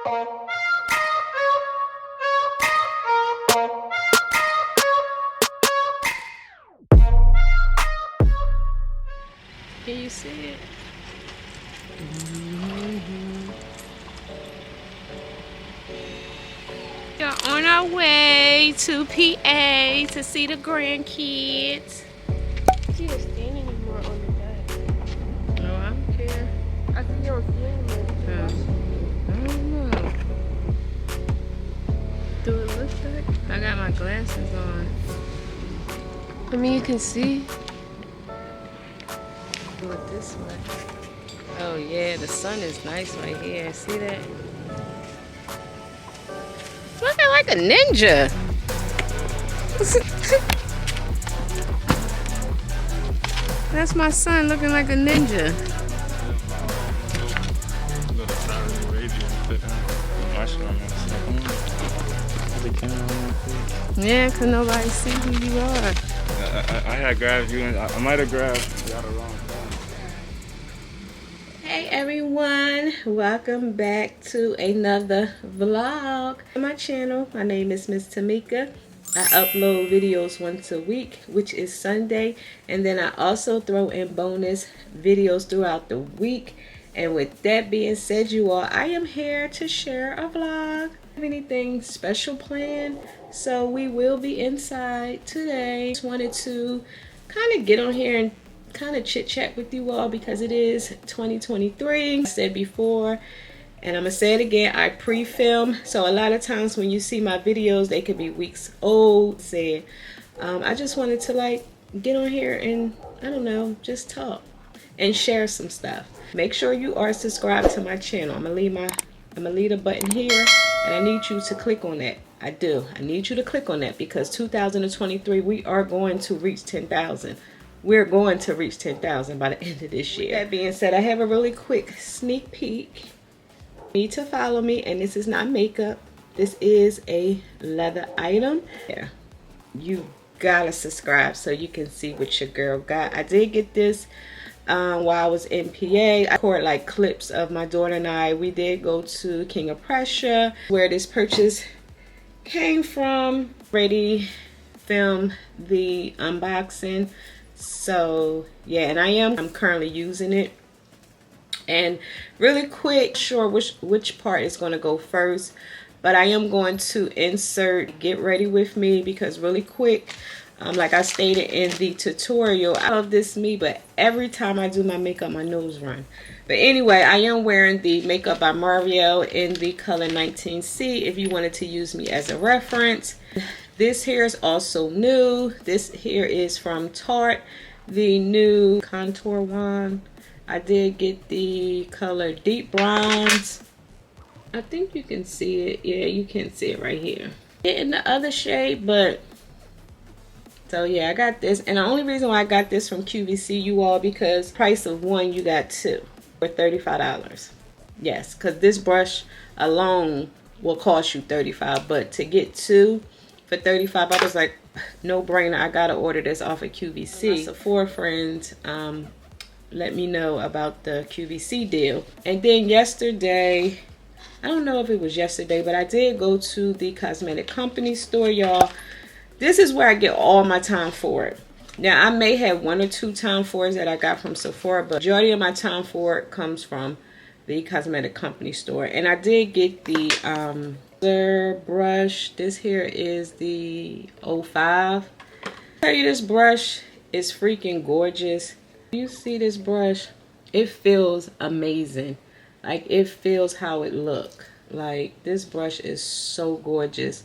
Can you see it? We're on our way to PA to see the grandkids. I see her standing anymore on the back. Oh, I don't care. I think you're on film. I don't know. Do it look like? I got my glasses on. I mean, you can see. Do it this way. Oh yeah, the sun is nice right here. See that? Looking like a ninja. That's my son looking like a ninja. Yeah, cause nobody see who you are. I had grabbed you and I might have grabbed you at the wrong time. Hey everyone, welcome back to another vlog on my channel. My name is Miss Tamika. I upload videos once a week, which is Sunday, and then I also throw in bonus videos throughout the week. And with that being said, you all, I am here to share a vlog. Have anything special planned? So we will be inside today. Just wanted to kind of get on here and kind of chit chat with you all because it is 2023. I said before, and I'm gonna say it again, I pre-film, so a lot of times when you see my videos, they could be weeks old. I just wanted to like get on here and I don't know, just talk and share some stuff. Make sure you are subscribed to my channel. I'm gonna leave a button here, and I need you to click on that. I need you to click on that because 2023 we are going to reach 10,000. We're going to reach 10,000 by the end of this year. With that being said, I have a really quick sneak peek. You need to follow me, and this is not makeup. This is a leather item. Yeah, you gotta subscribe so you can see what your girl got. I did get this while I was in PA. I recorded like clips of my daughter and I. We did go to King of Prussia, where this purchase came from. Ready, film the unboxing. So yeah, and I'm currently using it. And really quick, sure which part is going to go first, but I am going to insert get ready with me because really quick, like I stated in the tutorial, I love this me, but every time I do my makeup, my nose run. But anyway, I am wearing the Makeup by Mario in the color 19C if you wanted to use me as a reference. This here is also new. This here is from Tarte, the new contour wand. I did get the color Deep Bronze. I think you can see it. Yeah, you can see it right here. In the other shade, but so yeah, I got this. And the only reason why I got this from QVC, you all, because price of one, you got two for $35. Yes, because this brush alone will cost you $35, but to get two for $35, I was like, no brainer. I gotta order this off of QVC. My Sephora friends let me know about the QVC deal. And then yesterday, I don't know if it was yesterday, but I did go to the cosmetic company store, y'all. This is where I get all my Tom Ford. Now, I may have one or two Tom Fords that I got from Sephora, but majority of my Tom Ford comes from the cosmetic company store. And I did get the brush. This here is the 05. I tell you, this brush is freaking gorgeous. You see this brush, it feels amazing. Like, it feels how it look. Like, this brush is so gorgeous.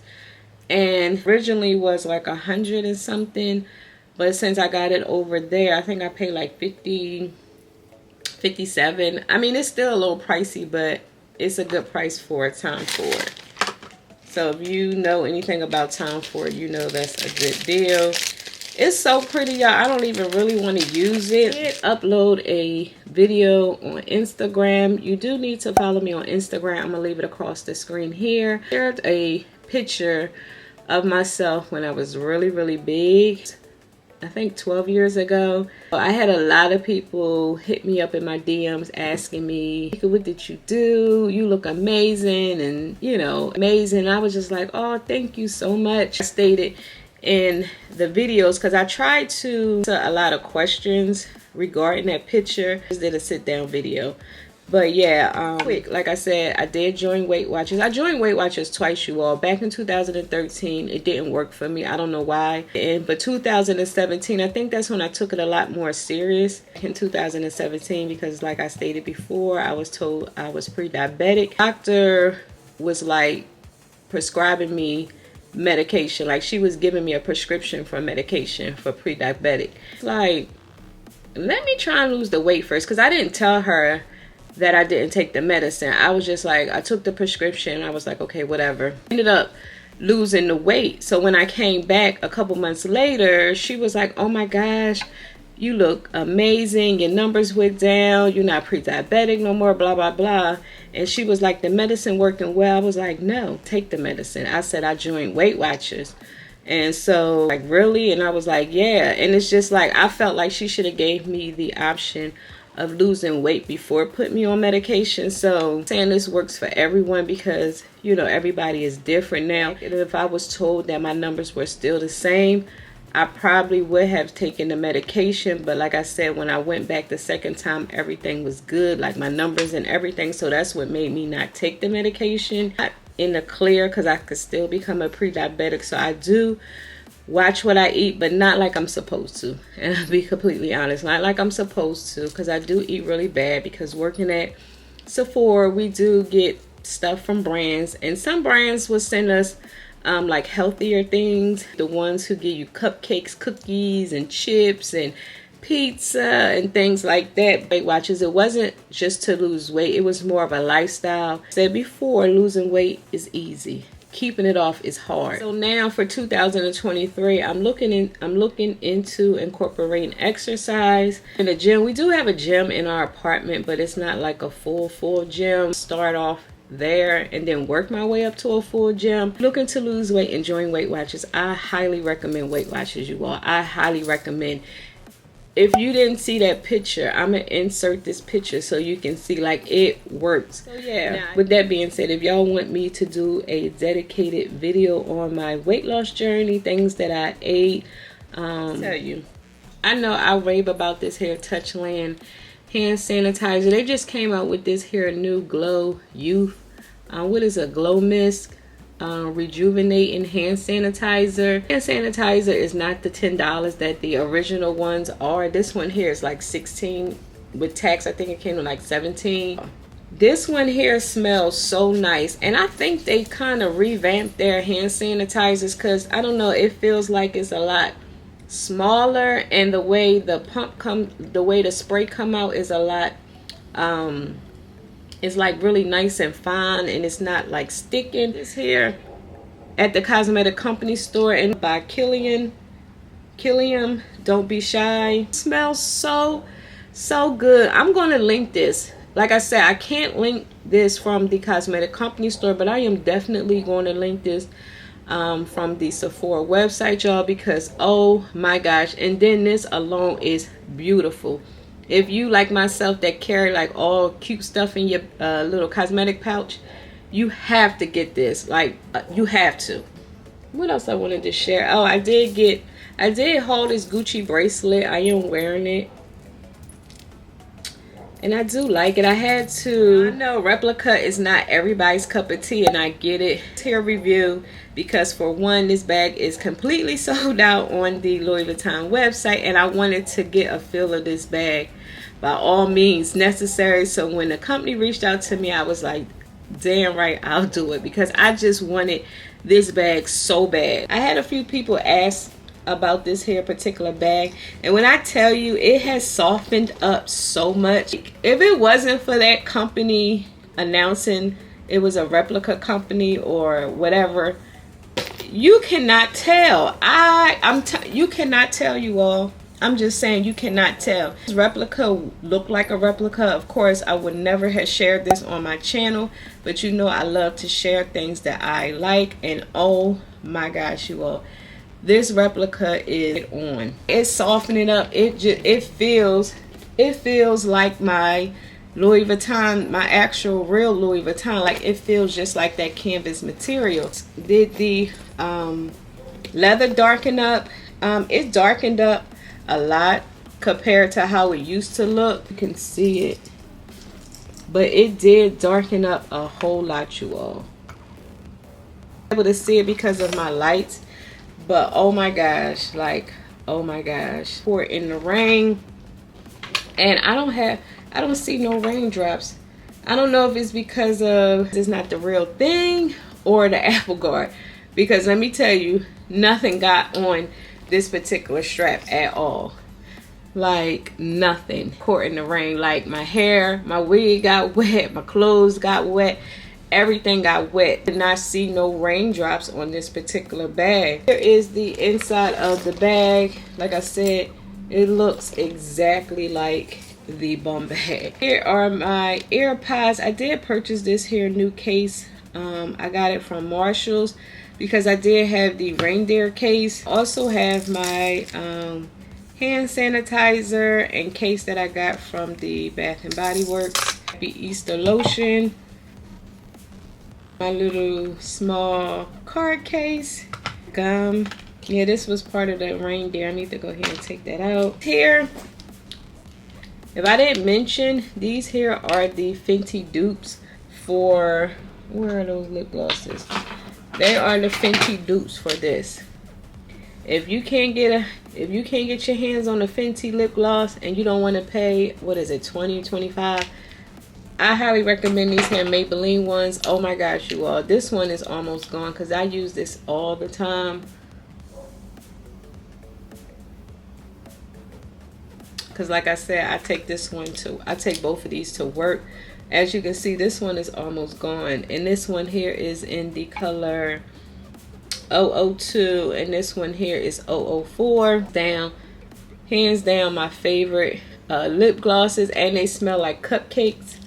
And originally was like 100 and something, but since I got it over there, I think I paid like 50, 57. I mean, it's still a little pricey, but it's a good price for a Tom Ford. So if you know anything about Tom Ford, you know that's a good deal. It's so pretty, y'all. I don't even really want to use it. I did upload a video on Instagram. You do need to follow me on Instagram. I'm going to leave it across the screen here. I shared a picture of myself when I was really, really big. I think 12 years ago. I had a lot of people hit me up in my DMs asking me, what did you do? You look amazing, and you know, amazing. I was just like, oh, thank you so much. I stated in the videos, because I tried to answer a lot of questions regarding that picture. I just did a sit down video. But yeah, quick, like I said, I did join Weight Watchers. I joined Weight Watchers twice, you all. Back in 2013, it didn't work for me. I don't know why. But 2017, I think that's when I took it a lot more serious. In 2017, because like I stated before, I was told I was pre-diabetic. Doctor was like prescribing me medication. Like she was giving me a prescription for medication for pre-diabetic. Like, let me try and lose the weight first, because I didn't tell her that I didn't take the medicine. I was just like, I took the prescription. I was like, okay, whatever. Ended up losing the weight. So when I came back a couple months later, she was like, oh my gosh, you look amazing. Your numbers went down. You're not pre-diabetic no more, blah, blah, blah. And she was like, the medicine working well. I was like, no, take the medicine. I said, I joined Weight Watchers. And so like, really? And I was like, yeah. And it's just like, I felt like she should have gave me the option of losing weight before putting me on medication. So I'm saying this works for everyone, because you know, everybody is different. Now if I was told that my numbers were still the same, I probably would have taken the medication. But like I said, when I went back the second time, everything was good, like my numbers and everything. So that's what made me not take the medication. Not in the clear, because I could still become a pre-diabetic. So I do watch what I eat, but not like I'm supposed to. And I'll be completely honest, not like I'm supposed to, because I do eat really bad. Because working at Sephora, we do get stuff from brands, and some brands will send us like healthier things. The ones who give you cupcakes, cookies, and chips, and pizza, and things like that. Weight Watchers, it wasn't just to lose weight, it was more of a lifestyle. I said before, losing weight is easy. Keeping it off is hard. So now for 2023, I'm looking into incorporating exercise in the gym. We do have a gym in our apartment, but it's not like a full gym. Start off there and then work my way up to a full gym. Looking to lose weight and join Weight Watchers. I highly recommend Weight Watchers, you all. I highly recommend. If you didn't see that picture, I'm going to insert this picture so you can see, like, it works. So yeah, with that being said, if y'all want me to do a dedicated video on my weight loss journey, things that I ate, I'll tell you. I know I rave about this here Touchland hand sanitizer. They just came out with this here new Glow Youth. What is a Glow Mist? Rejuvenating hand sanitizer. Hand sanitizer is not the $10 that the original ones are. This one here is like $16 with tax. I think it came to like $17. This one here smells so nice, and I think they kind of revamped their hand sanitizers, because I don't know, it feels like it's a lot smaller, and the way the spray come out is a lot it's like really nice and fine, and it's not like sticking. This here at the cosmetic company store and by Killian, Don't Be Shy. It smells so good. I'm going to link this. Like I said, I can't link this from the cosmetic company store, but I am definitely going to link this from the Sephora website, y'all, because oh my gosh. And then this alone is beautiful. If you like myself that carry like all cute stuff in your little cosmetic pouch, you have to get this. Like you have to. What else I wanted to share? Oh, I did hold this Gucci bracelet. I am wearing it, and I do like it. I had to. I know replica is not everybody's cup of tea, and I get it. Here review, because for one, this bag is completely sold out on the Louis Vuitton website, and I wanted to get a feel of this bag by all means necessary. So when the company reached out to me, I was like, damn right, I'll do it, because I just wanted this bag so bad. I had a few people ask about this here particular bag, and when I tell you, it has softened up so much. If it wasn't for that company announcing it was a replica company or whatever, you cannot tell. You cannot tell, you all. I'm just saying, you cannot tell. This replica looked like a replica. Of course, I would never have shared this on my channel, but you know I love to share things that I like. And oh my gosh, you all, This replica is on. It's softening up. It feels like my Louis Vuitton, my actual real Louis Vuitton. Like it feels just like that canvas material. Did the leather darken up? It darkened up a lot compared to how it used to look. You can see it, but it did darken up a whole lot, you all. I'm able to see it because of my lights, but oh my gosh, like oh my gosh, pour it in the rain, and I don't see no raindrops. I don't know if it's because of it's not the real thing or the Apple Guard, because let me tell you, nothing got on this particular strap at all. Like nothing. Caught in the rain. Like my hair, my wig got wet, my clothes got wet, everything got wet. Did not see no raindrops on this particular bag. Here is the inside of the bag. Like I said, it looks exactly like the bum bag. Here are my AirPods. I did purchase this here new case. I got it from Marshall's because I did have the reindeer case. Also have my hand sanitizer and case that I got from the Bath and Body Works. Happy Easter lotion. My little small card case. Gum. Yeah, this was part of the reindeer. I need to go ahead and take that out. Here, if I didn't mention, these here are the Fenty dupes for, where are those lip glosses? They are the Fenty dupes for this. If you can't get your hands on a Fenty lip gloss and you don't want to pay, what is it, 20, 25? I highly recommend these here Maybelline ones. Oh my gosh, you all. This one is almost gone because I use this all the time. Because like I said, I take both of these to work. As you can see, this one is almost gone. And this one here is in the color 002, and this one here is 004. Down, hands down, my favorite lip glosses, and they smell like cupcakes.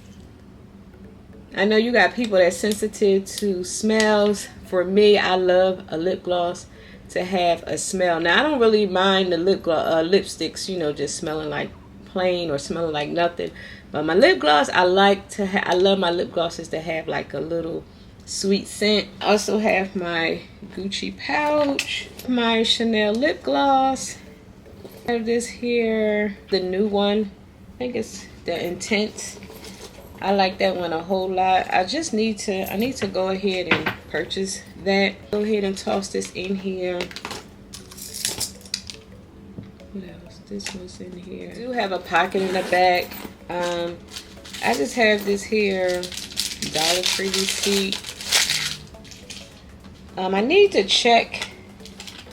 I know you got people that's sensitive to smells. For me, I love a lip gloss to have a smell. Now I don't really mind the lipsticks, you know, just smelling like plain or smelling like nothing. But my lip gloss, I love my lip glosses to have like a little sweet scent. I also have my Gucci pouch, my Chanel lip gloss. I have this here, the new one. I think it's the Intense. I like that one a whole lot. I need to go ahead and purchase that. Go ahead and toss this in here. What else? This one's in here. I do have a pocket in the back. I just have this here Dollar Tree receipt. I need to check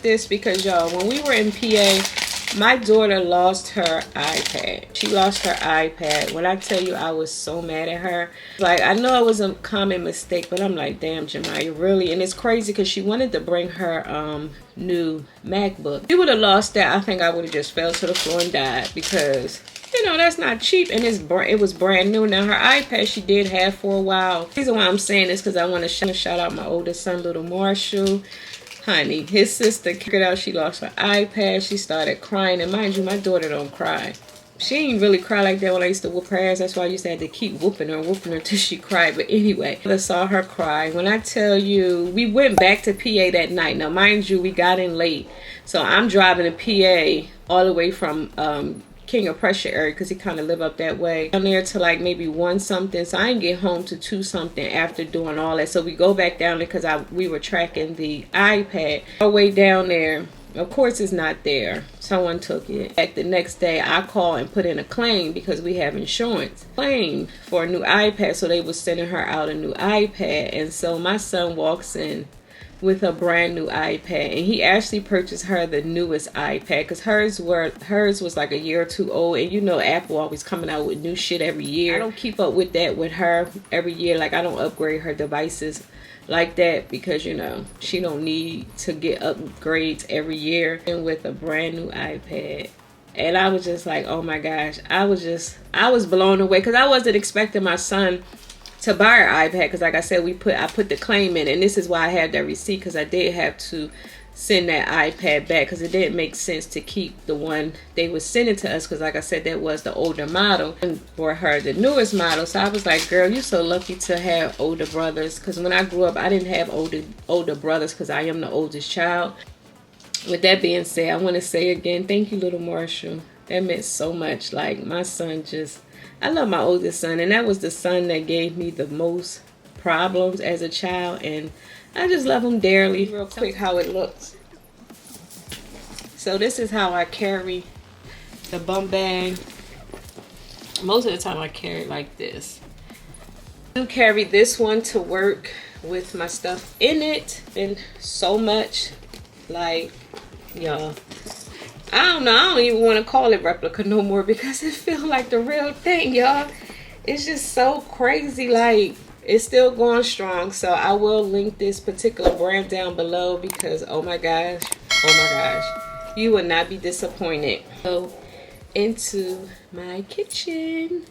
this because y'all, when we were in PA, my daughter lost her iPad. She lost her iPad. When I tell you, I was so mad at her. Like, I know it was a common mistake, but I'm like, damn, Jemiah, really? And it's crazy because she wanted to bring her new MacBook. If she would have lost that, I think I would have just fell to the floor and died because, you know, that's not cheap, and it was brand new. Now, her iPad she did have for a while. The reason why I'm saying this because I want to shout out my oldest son, little Marshall. Honey, his sister figured out she lost her iPad. She started crying. And mind you, my daughter don't cry. She ain't really cry like that when I used to whoop her ass. That's why I used to have to keep whooping her till she cried. But anyway, I saw her cry. When I tell you, we went back to PA that night. Now, mind you, we got in late. So I'm driving to PA all the way from King of Prussia area because he kind of live up that way. Down there to like maybe 1 something. So I didn't get home to 2 something after doing all that. So we go back down there because we were tracking the iPad. Our way down there, of course it's not there. Someone took it. Back the next day, I called and put in a claim because we have insurance. Claim for a new iPad. So they was sending her out a new iPad. And so my son walks in with a brand new iPad, and he actually purchased her the newest iPad because hers was like a year or 2 old, and you know Apple always coming out with new shit every year. I don't keep up with that with her every year. Like, I don't upgrade her devices like that because, you know, she don't need to get upgrades every year. And with a brand new iPad, and I was just like, oh my gosh, I was blown away because I wasn't expecting my son to buy our iPad because, like I said, I put the claim in, and this is why I have that receipt because I did have to send that iPad back because it didn't make sense to keep the one they were sending to us, because like I said, that was the older model, and for her the newest model. So I was like, girl, you're so lucky to have older brothers, because when I grew up I didn't have older brothers because I am the oldest child. With that being said, I want to say again, thank you, little Marshall. That meant so much. Like, my son just, I love my oldest son, and that was the son that gave me the most problems as a child, and I just love him dearly. Real quick, how it looks. So this is how I carry the bum bag. Most of the time I carry it like this. I do carry this one to work with my stuff in it, and so much, like, y'all, I don't know, I don't even want to call it replica no more because it feels like the real thing, y'all. It's just so crazy. Like, it's still going strong. So I will link this particular brand down below because oh my gosh, you will not be disappointed. So into my kitchen.